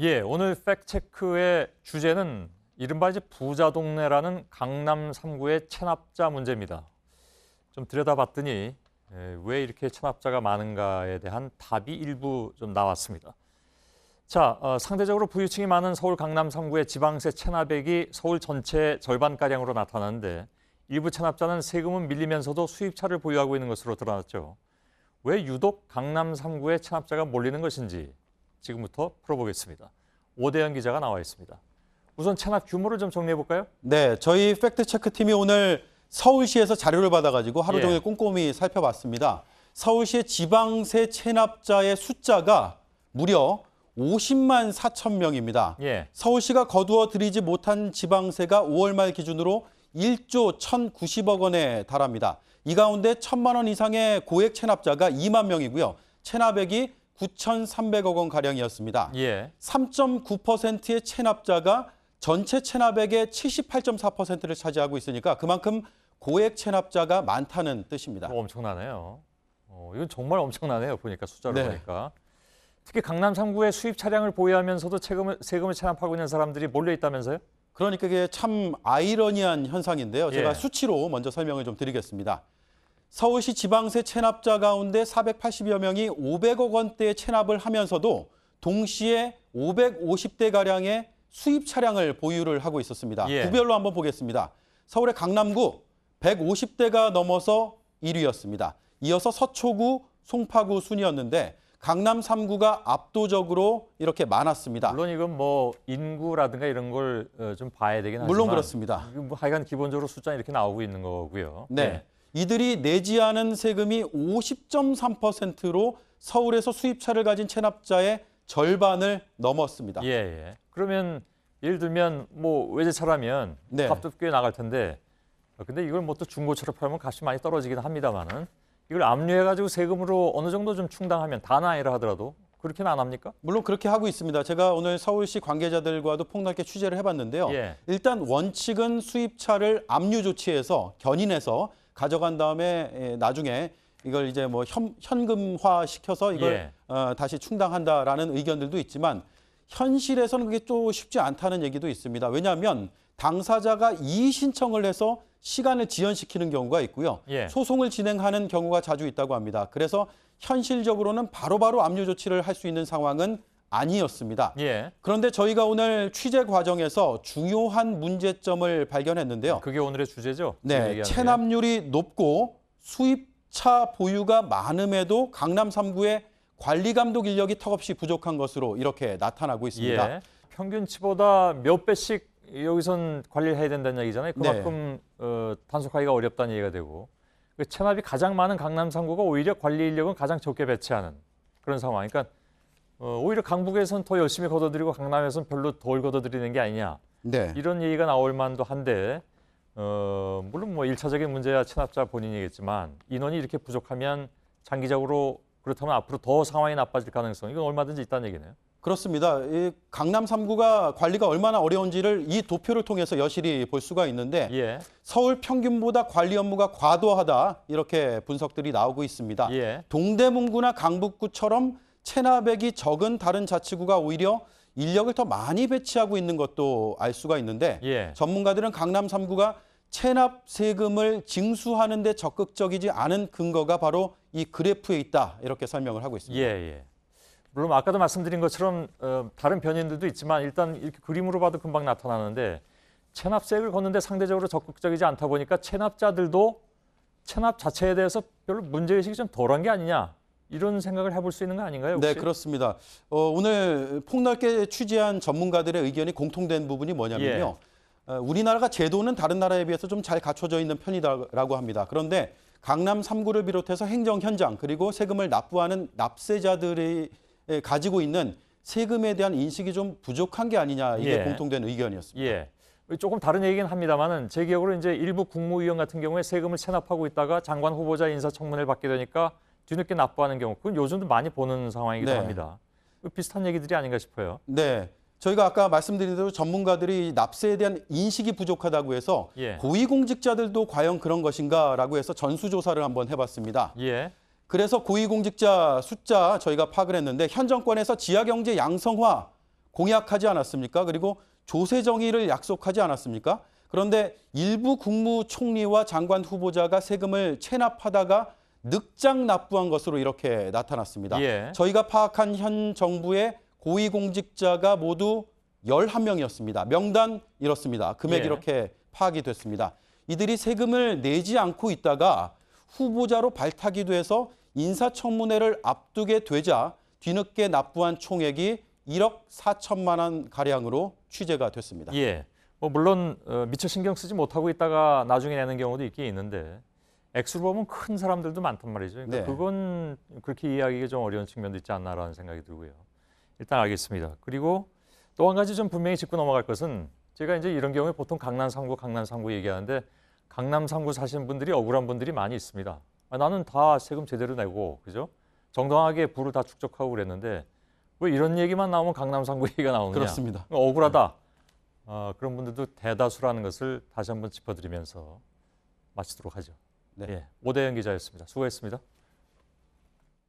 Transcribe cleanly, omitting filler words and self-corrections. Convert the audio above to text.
예, 오늘 팩트체크의 주제는 이른바 이제 부자 동네라는 강남 3구의 체납자 문제입니다. 좀 들여다봤더니 왜 이렇게 체납자가 많은가에 대한 답이 일부 좀 나왔습니다. 자, 상대적으로 부유층이 많은 서울 강남 3구의 지방세 체납액이 서울 전체의 절반가량으로 나타나는데 일부 체납자는 세금은 밀리면서도 수입차를 보유하고 있는 것으로 드러났죠. 왜 유독 강남 3구의 체납자가 몰리는 것인지 지금부터 풀어보겠습니다. 오대현 기자가 나와 있습니다. 우선 체납 규모를 좀 정리해 볼까요? 네, 저희 팩트체크팀이 오늘 서울시에서 자료를 받아가지고 하루 종일 꼼꼼히 살펴봤습니다. 서울시의 지방세 체납자의 숫자가 무려 50만 4천 명입니다. 서울시가 거두어 들이지 못한 지방세가 5월 말 기준으로 1조 1,090억 원에 달합니다. 이 가운데 1,000만 원 이상의 고액 체납자가 2만 명이고요. 체납액이 9,300억 원 가량이었습니다. 3.9%의 체납자가 전체 체납액의 78.4%를 차지하고 있으니까 그만큼 고액 체납자가 많다는 뜻입니다. 엄청나네요. 이건 정말 엄청나네요. 보니까 숫자로 보니까. 특히 강남 3구에 수입 차량을 보유하면서도 세금을 체납하고 있는 사람들이 몰려 있다면서요? 그러니까 이게 참 아이러니한 현상인데요. 제가 수치로 먼저 설명을 좀 드리겠습니다. 서울시 지방세 체납자 가운데 480여 명이 500억 원대의 체납을 하면서도 동시에 550대가량의 수입 차량을 보유를 하고 있었습니다. 구별로 한번 보겠습니다. 서울의 강남구 150대가 넘어서 1위였습니다. 이어서 서초구, 송파구 순이었는데 강남 3구가 압도적으로 이렇게 많았습니다. 물론 이건 뭐 인구라든가 이런 걸 좀 봐야 되긴 하지만 물론 그렇습니다. 뭐 하여간 기본적으로 숫자는 이렇게 나오고 있는 거고요. 이들이 내지 않은 세금이 50.3%로 서울에서 수입차를 가진 체납자의 절반을 넘었습니다. 그러면 예를 들면 뭐 외제차라면 값도 꽤 나갈 텐데 근데 이걸 뭐 또 중고차로 팔면 값이 많이 떨어지긴 합니다만은 이걸 압류해가지고 세금으로 어느 정도 좀 충당하면 다는 아니라 하더라도 그렇게는 안 합니까? 물론 그렇게 하고 있습니다. 제가 오늘 서울시 관계자들과도 폭넓게 취재를 해봤는데요. 일단 원칙은 수입차를 압류 조치해서 견인해서 가져간 다음에 나중에 이걸 이제 뭐 현금화 시켜서 이걸 다시 충당한다라는 의견들도 있지만 현실에서는 그게 또 쉽지 않다는 얘기도 있습니다. 왜냐하면 당사자가 이의 신청을 해서 시간을 지연시키는 경우가 있고요. 소송을 진행하는 경우가 자주 있다고 합니다. 그래서 현실적으로는 바로바로 압류 조치를 할 수 있는 상황은 아니었습니다. 그런데 저희가 오늘 취재 과정에서 중요한 문제점을 발견했는데요. 그게 오늘의 주제죠? 체납률이 높고 수입차 보유가 많음에도 강남 3구의 관리 감독 인력이 턱없이 부족한 것으로 이렇게 나타나고 있습니다. 평균치보다 몇 배씩 여기선 관리를 해야 된다는 얘기잖아요. 그만큼 단속하기가 어렵다는 얘기가 되고 체납이 가장 많은 강남 3구가 오히려 관리 인력은 가장 적게 배치하는 그런 상황. 그러니까 오히려 강북에서는 더 열심히 걷어들이고 강남에서는 별로 덜 걷어들이는 게 아니냐. 이런 얘기가 나올 만도 한데 물론 뭐 1차적인 문제야 체납자 본인이겠지만 인원이 이렇게 부족하면 장기적으로 그렇다면 앞으로 더 상황이 나빠질 가능성 이건 얼마든지 있다는 얘기네요. 그렇습니다. 이 강남 3구가 관리가 얼마나 어려운지를 이 도표를 통해서 여실히 볼 수가 있는데 서울 평균보다 관리 업무가 과도하다 이렇게 분석들이 나오고 있습니다. 동대문구나 강북구처럼 체납액이 적은 다른 자치구가 오히려 인력을 더 많이 배치하고 있는 것도 알 수가 있는데 전문가들은 강남 3구가 체납 세금을 징수하는 데 적극적이지 않은 근거가 바로 이 그래프에 있다 이렇게 설명을 하고 있습니다. 물론 아까도 말씀드린 것처럼 다른 변인들도 있지만 일단 이렇게 그림으로 봐도 금방 나타나는데 체납세액을 걷는데 상대적으로 적극적이지 않다 보니까 체납자들도 체납 자체에 대해서 별로 문제의식이 좀 덜한 게 아니냐 이런 생각을 해볼 수 있는 거 아닌가요? 혹시? 네, 그렇습니다. 오늘 폭넓게 취재한 전문가들의 의견이 공통된 부분이 뭐냐면요. 우리나라가 제도는 다른 나라에 비해서 좀 잘 갖춰져 있는 편이라고 합니다. 그런데 강남 3구를 비롯해서 행정 현장 그리고 세금을 납부하는 납세자들이 가지고 있는 세금에 대한 인식이 좀 부족한 게 아니냐 이게 공통된 의견이었습니다. 조금 다른 얘기긴 합니다만은 제 기억으로 이제 일부 국무위원 같은 경우에 세금을 체납하고 있다가 장관 후보자 인사청문회를 받게 되니까 뒤늦게 납부하는 경우 그건 요즘도 많이 보는 상황이기도 합니다. 비슷한 얘기들이 아닌가 싶어요. 저희가 아까 말씀드린 대로 전문가들이 납세에 대한 인식이 부족하다고 해서 고위공직자들도 과연 그런 것인가라고 해서 전수조사를 한번 해봤습니다. 그래서 고위공직자 숫자 저희가 파악을 했는데 현 정권에서 지하경제 양성화 공약하지 않았습니까? 그리고 조세 정의를 약속하지 않았습니까? 그런데 일부 국무총리와 장관 후보자가 세금을 체납하다가 늑장 납부한 것으로 이렇게 나타났습니다. 예. 저희가 파악한 현 정부의 고위공직자가 모두 11명이었습니다. 명단 이렇습니다. 금액 예. 이렇게 파악이 됐습니다. 이들이 세금을 내지 않고 있다가 후보자로 발탁이 돼서 인사청문회를 앞두게 되자 뒤늦게 납부한 총액이 1억 4천만 원 가량으로 취재가 됐습니다. 예. 뭐 물론 미처 신경 쓰지 못하고 있다가 나중에 내는 경우도 있긴 있는데 액수를 보면 큰 사람들도 많단 말이죠. 그러니까 네. 그건 그렇게 이해하기가 좀 어려운 측면도 있지 않나라는 생각이 들고요. 일단 알겠습니다. 그리고 또 한 가지 좀 분명히 짚고 넘어갈 것은 제가 이제 이런 경우에 보통 강남 3구 얘기하는데 강남 3구 사시는 분들이 억울한 분들이 많이 있습니다. 나는 다 세금 제대로 내고 그죠? 정당하게 부를 다 축적하고 그랬는데 왜 이런 얘기만 나오면 강남 3구 얘기가 나오느냐? 그렇습니다. 억울하다. 그런 분들도 대다수라는 것을 다시 한번 짚어드리면서 마치도록 하죠. 네. 예, 오대현 기자였습니다. 수고했습니다.